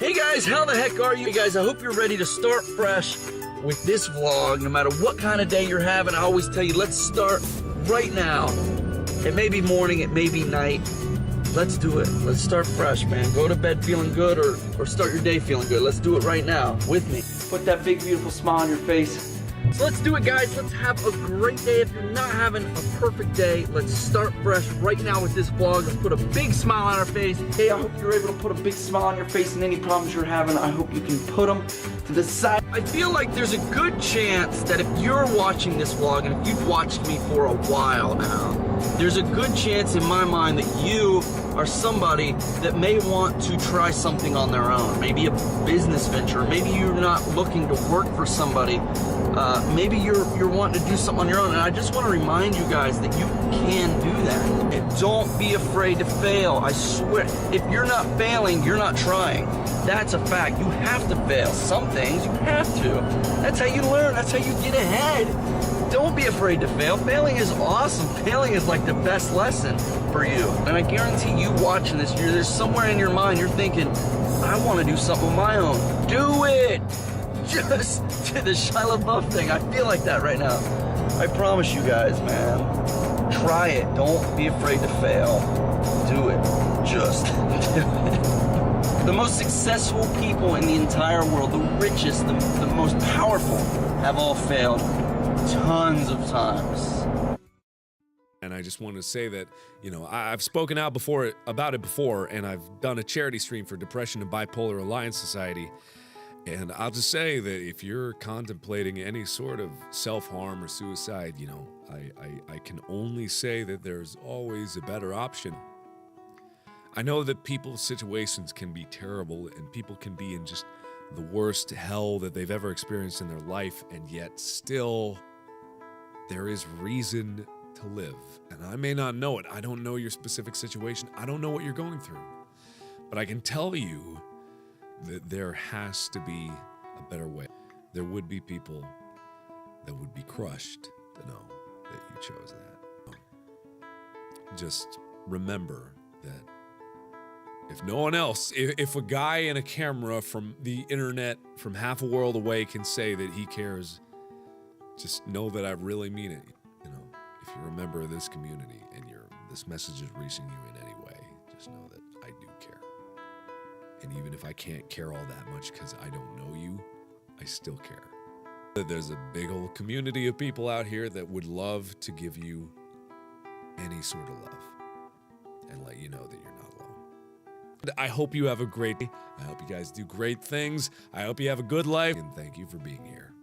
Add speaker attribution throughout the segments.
Speaker 1: Hey guys, how the heck are you guys? I hope you're ready to start fresh with this vlog. No matter what kind of day you're having, I always tell you, let's start right now. It may be morning, it may be night. Let's do it. Let's start fresh, man. Go to bed feeling good or start your day feeling good. Let's do it right now with me. Put that big, beautiful smile on your face. So let's do it, guys. Let's have a great day. If you're not having a perfect day, let's start fresh right now with this vlog. Let's put a big smile on our face. Hey, I hope you're able to put a big smile on your face, and any problems you're having, I hope you can put them to the side. I feel like there's a good chance that if you're watching this vlog, and if you've watched me for a while now, there's a good chance in my mind that you are somebody that may want to try something on their own. Maybe a business venture. Maybe you're not looking to work for somebody. Maybe you're wanting to do something on your own. And I just want to remind you guys that you can do that. And don't be afraid to fail. I swear, if you're not failing, you're not trying. That's a fact. You have to fail. Some things you have to. That's how you learn. That's how you get ahead. Don't be afraid to fail. Failing is awesome. Failing is like the best lesson for you. And I guarantee you watching this, there's somewhere in your mind you're thinking, I want to do something of my own. Do it! Just do the Shia LaBeouf thing. I feel like that right now. I promise you guys, man. Try it. Don't be afraid to fail. Do it. Just do it. The most successful people in the entire world, the richest, the most powerful, have all failed tons of times.
Speaker 2: And I just want to say that, you know, I've spoken out about it before, and I've done a charity stream for Depression and Bipolar Alliance Society. And I'll just say that if you're contemplating any sort of self-harm or suicide, you know, I can only say that there's always a better option. I know that people's situations can be terrible, and people can be in just the worst hell that they've ever experienced in their life, and yet still there is reason to live. And I may not know it. I don't know your specific situation. I don't know what you're going through. But I can tell you that there has to be a better way. There would be people that would be crushed to know that you chose that. Just remember that if no one else, if a guy in a camera from the internet from half a world away can say that he cares, just know that I really mean it. You know, if you're a member of this community and this message is reaching you in any way, just know that I do care. And even if I can't care all that much because I don't know you, I still care. There's a big old community of people out here that would love to give you any sort of love and let you know that you're not alone. I hope you have a great day. I hope you guys do great things. I hope you have a good life, and thank you for being here.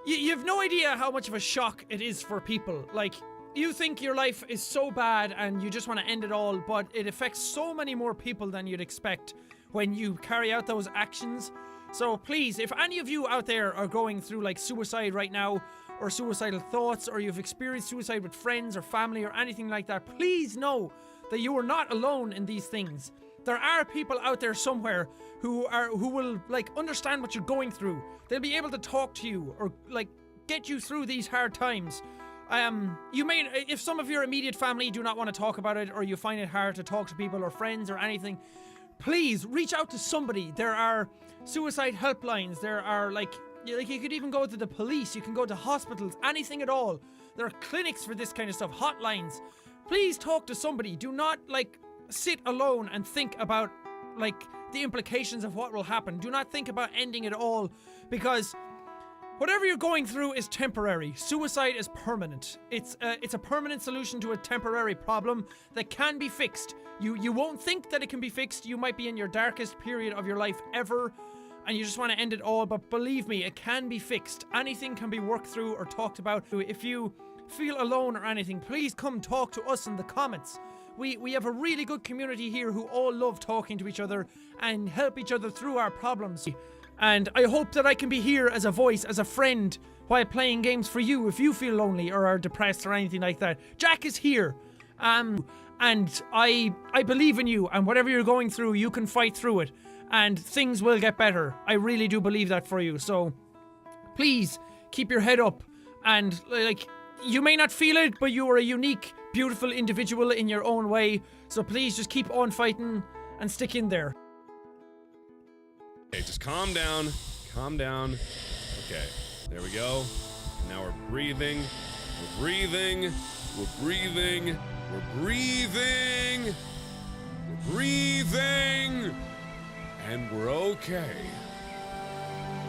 Speaker 3: You have no idea how much of a shock it is for people. Like, you think your life is so bad and you just want to end it all, but it affects so many more people than you'd expect when you carry out those actions. So please, if any of you out there are going through like suicide right now, or suicidal thoughts, or you've experienced suicide with friends or family or anything like that, please know that you are not alone in these things. There are people out there somewhere who will like understand what you're going through. They'll be able to talk to you or like get you through these hard times. You may, if some of your immediate family do not want to talk about it, or you find it hard to talk to people or friends or anything, please reach out to somebody. There are suicide helplines. There are like you could even go to the police. You can go to hospitals, anything at all. There are clinics for this kind of stuff, hotlines. Please talk to somebody. Do not like sit alone and think about like the implications of what will happen. Do not think about ending it all, because whatever you're going through is temporary. Suicide is permanent. It's a permanent solution to a temporary problem that can be fixed. You won't think that it can be fixed. You might be in your darkest period of your life ever, and you just want to end it all, but believe me, it can be fixed. Anything can be worked through or talked about. If you feel alone or anything, please come talk to us in the comments. We have a really good community here who all love talking to each other and help each other through our problems. And I hope that I can be here as a voice, as a friend, while playing games for you if you feel lonely or are depressed or anything like that. Jack is here. And I believe in you, and whatever you're going through, you can fight through it. And things will get better. I really do believe that for you. So please keep your head up. And like, you may not feel it, but you are a unique, beautiful individual in your own way. So please just keep on fighting and stick in there.
Speaker 2: just calm down. Calm down. Okay, there we go. Now we're breathing. We're breathing. We're breathing. We're breathing. We're breathing. And we're okay.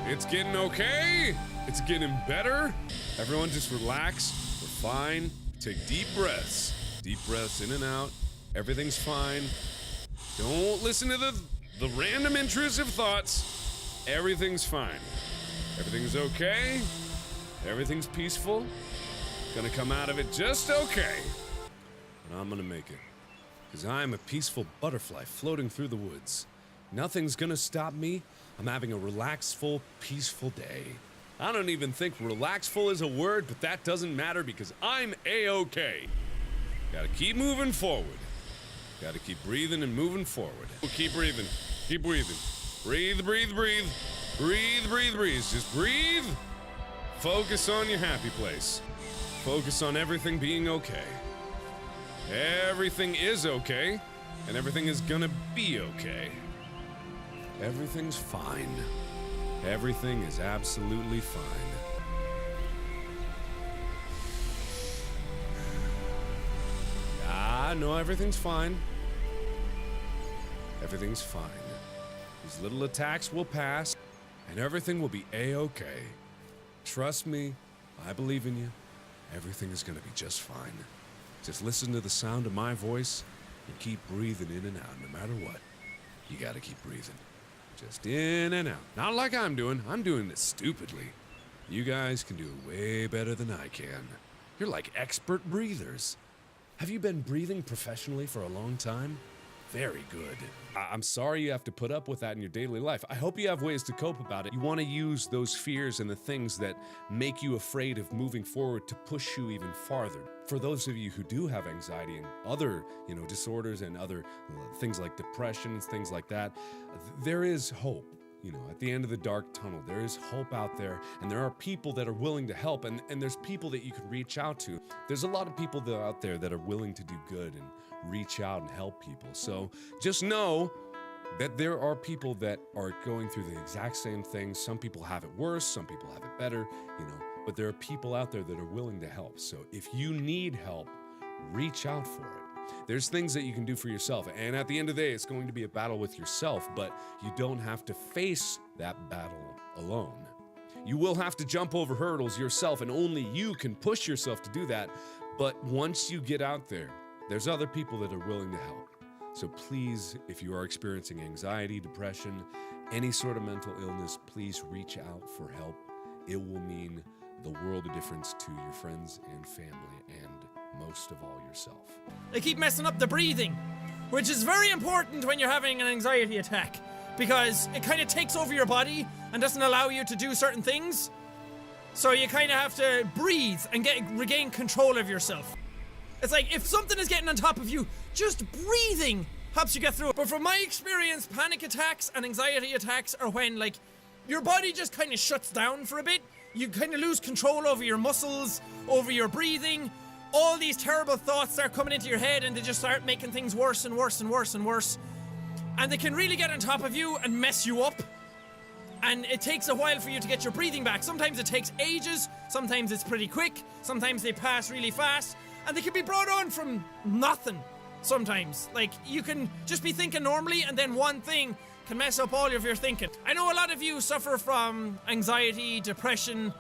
Speaker 2: It's getting okay. It's getting better. Everyone just relax. We're fine. Take deep breaths. Deep breaths in and out. Everything's fine. Don't listen to the random intrusive thoughts. Everything's fine. Everything's okay. Everything's peaceful. Gonna come out of it just okay. And I'm gonna make it. Because I'm a peaceful butterfly floating through the woods. Nothing's gonna stop me. I'm having a relaxful, peaceful day. I don't even think relaxful is a word, but that doesn't matter because I'm A-okay. Gotta keep moving forward. Gotta keep breathing and moving forward. Keep breathing. Keep breathing. Breathe, breathe, breathe. Breathe, breathe, breathe. Just breathe. Focus on your happy place. Focus on everything being okay. Everything is okay, and everything is gonna be okay. Everything's fine. Everything is absolutely fine. No, everything's fine. Everything's fine. These little attacks will pass, and everything will be A-okay. Trust me, I believe in you. Everything is gonna be just fine. Just listen to the sound of my voice and keep breathing in and out. No matter what, you gotta keep breathing. Just in and out. Not like I'm doing. I'm doing this stupidly. You guys can do it way better than I can. You're like expert breathers. Have you been breathing professionally for a long time? Very good. I'm sorry you have to put up with that in your daily life. I hope you have ways to cope about it. You want to use those fears and the things that make you afraid of moving forward to push you even farther. For those of you who do have anxiety and other, disorders and other things like depression and things like that, there is hope. At the end of the dark tunnel, there is hope out there, and there are people that are willing to help, and there's people that you can reach out to. There's a lot of people out there that are willing to do good and reach out and help people. So just know that there are people that are going through the exact same thing. Some people have it worse, some people have it better, but there are people out there that are willing to help. So if you need help, reach out for it. There's things that you can do for yourself, and at the end of the day, it's going to be a battle with yourself, but you don't have to face that battle alone. You will have to jump over hurdles yourself, and only you can push yourself to do that, but once you get out there, there's other people that are willing to help. So please, if you are experiencing anxiety, depression, any sort of mental illness, please reach out for help. It will mean the world of difference to your friends and family, and most of all yourself.
Speaker 3: They keep messing up the breathing, which is very important when you're having an anxiety attack, because it kind of takes over your body and doesn't allow you to do certain things. So you kind of have to breathe and regain control of yourself. It's like if something is getting on top of you, just breathing helps you get through it. But from my experience, panic attacks and anxiety attacks are when your body just kind of shuts down for a bit. You kind of lose control over your muscles, over your breathing. All these terrible thoughts start coming into your head, and they just start making things worse and worse and worse and worse. And they can really get on top of you and mess you up. And it takes a while for you to get your breathing back. Sometimes it takes ages, sometimes it's pretty quick, sometimes they pass really fast, and they can be brought on from nothing sometimes. You can just be thinking normally, and then one thing can mess up all of your thinking. I know a lot of you suffer from anxiety, depression,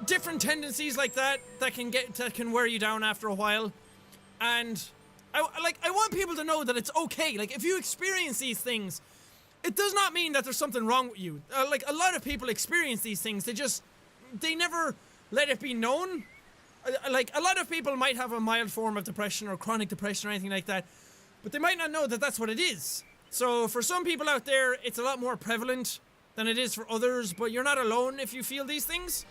Speaker 3: different tendencies like that can wear you down after a while. And I want people to know that it's okay. If you experience these things, it does not mean that there's something wrong with you. A lot of people experience these things, they never let it be known. A lot of people might have a mild form of depression or chronic depression or anything like that, but they might not know that that's what it is. So for some people out there, it's a lot more prevalent than it is for others, but you're not alone if you feel these things.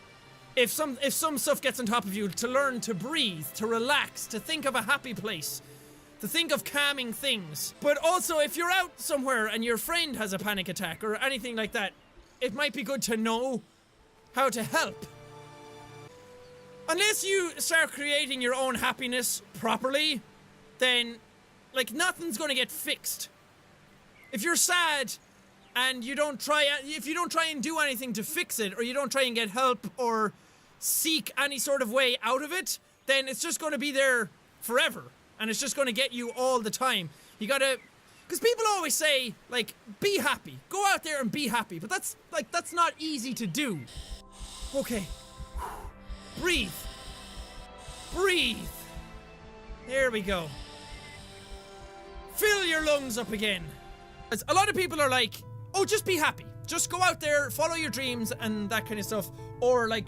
Speaker 3: If some stuff gets on top of you, to learn to breathe, to relax, to think of a happy place, to think of calming things. But also, if you're out somewhere and your friend has a panic attack or anything like that, it might be good to know how to help. Unless you start creating your own happiness properly, then nothing's gonna get fixed. If you're sad, and you don't try, if you don't try and do anything to fix it, or you don't try and get help or seek any sort of way out of it, then it's just going to be there forever, and it's just going to get you all the time. You gotta, because people always say, like, be happy, go out there and be happy, but that's not easy to do. Okay, breathe, there we go. Fill your lungs up again. As a lot of people are like, oh, just be happy, just go out there, follow your dreams and that kind of stuff, or like,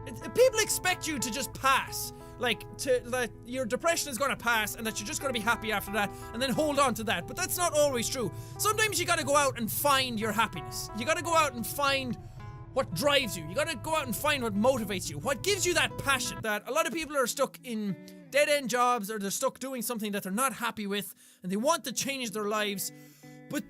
Speaker 3: people expect you to just pass, like, that your depression is going to pass and that you're just going to be happy after that and then hold on to that. But that's not always true. Sometimes you got to go out and find your happiness. You got to go out and find what drives you. You got to go out and find what motivates you, what gives you that passion. That a lot of people are stuck in dead-end jobs, or they're stuck doing something that they're not happy with and they want to change their lives. But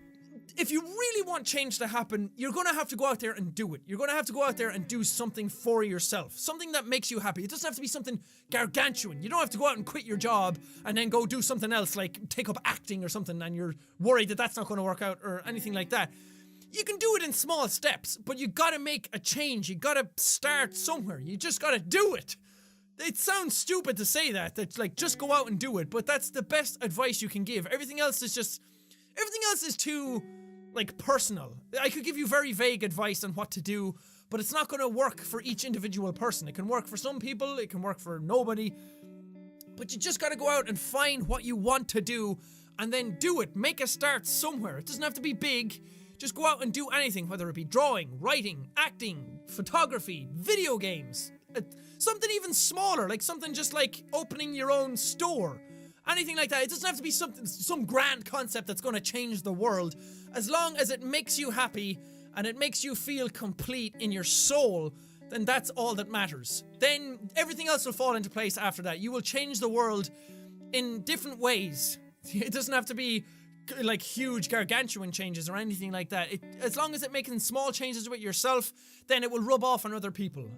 Speaker 3: if you really want change to happen, you're going to have to go out there and do it. You're going to have to go out there and do something for yourself. Something that makes you happy. It doesn't have to be something gargantuan. You don't have to go out and quit your job and then go do something else, like take up acting or something, and you're worried that that's not going to work out or anything like that. You can do it in small steps, but you got to make a change. You got to start somewhere. You just got to do it. It sounds stupid to say that, like, just go out and do it, but that's the best advice you can give. Everything else is too, like, personal. I could give you very vague advice on what to do, but it's not going to work for each individual person. It can work for some people, it can work for nobody, but you just got to go out and find what you want to do and then do it. Make a start somewhere. It doesn't have to be big. Just go out and do anything, whether it be drawing, writing, acting, photography, video games, something even smaller, like something just like opening your own store. Anything like that. It doesn't have to be some grand concept that's going to change the world. As long as it makes you happy and it makes you feel complete in your soul, then that's all that matters. Then everything else will fall into place after that. You will change the world in different ways. It doesn't have to be like huge gargantuan changes or anything like that. As long as it's making small changes with yourself, then it will rub off on other people.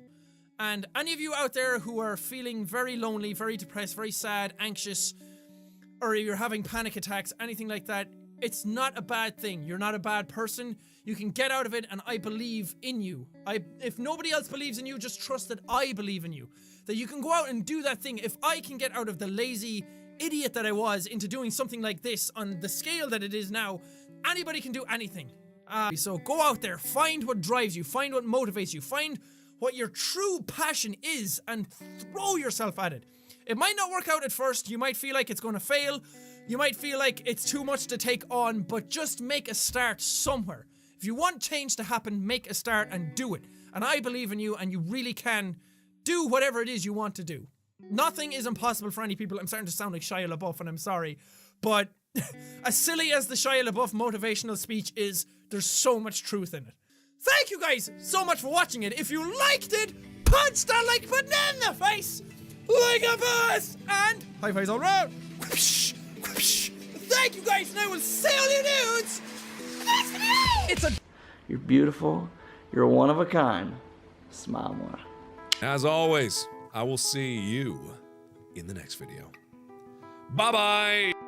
Speaker 3: And any of you out there who are feeling very lonely, very depressed, very sad, anxious, or you're having panic attacks, anything like that, it's not a bad thing. You're not a bad person. You can get out of it, and I believe in you. If nobody else believes in you, just trust that I believe in you. That you can go out and do that thing. If I can get out of the lazy idiot that I was into doing something like this on the scale that it is now, anybody can do anything. So go out there, find what drives you, find what motivates you, find what your true passion is, and throw yourself at it. It might not work out at first. You might feel like it's going to fail. You might feel like it's too much to take on, but just make a start somewhere. If you want change to happen, make a start and do it. And I believe in you, and you really can do whatever it is you want to do. Nothing is impossible for any people. I'm starting to sound like Shia LaBeouf, and I'm sorry. But as silly as the Shia LaBeouf motivational speech is, there's so much truth in it. Thank you guys so much for watching it. If you liked it, punch that like button in the face like a boss, and high fives all around. Whoosh, whoosh. Thank you guys, and I will see all you dudes next video.
Speaker 1: You're beautiful. You're one of a kind. Smile more.
Speaker 2: As always, I will see you in the next video. Bye-bye!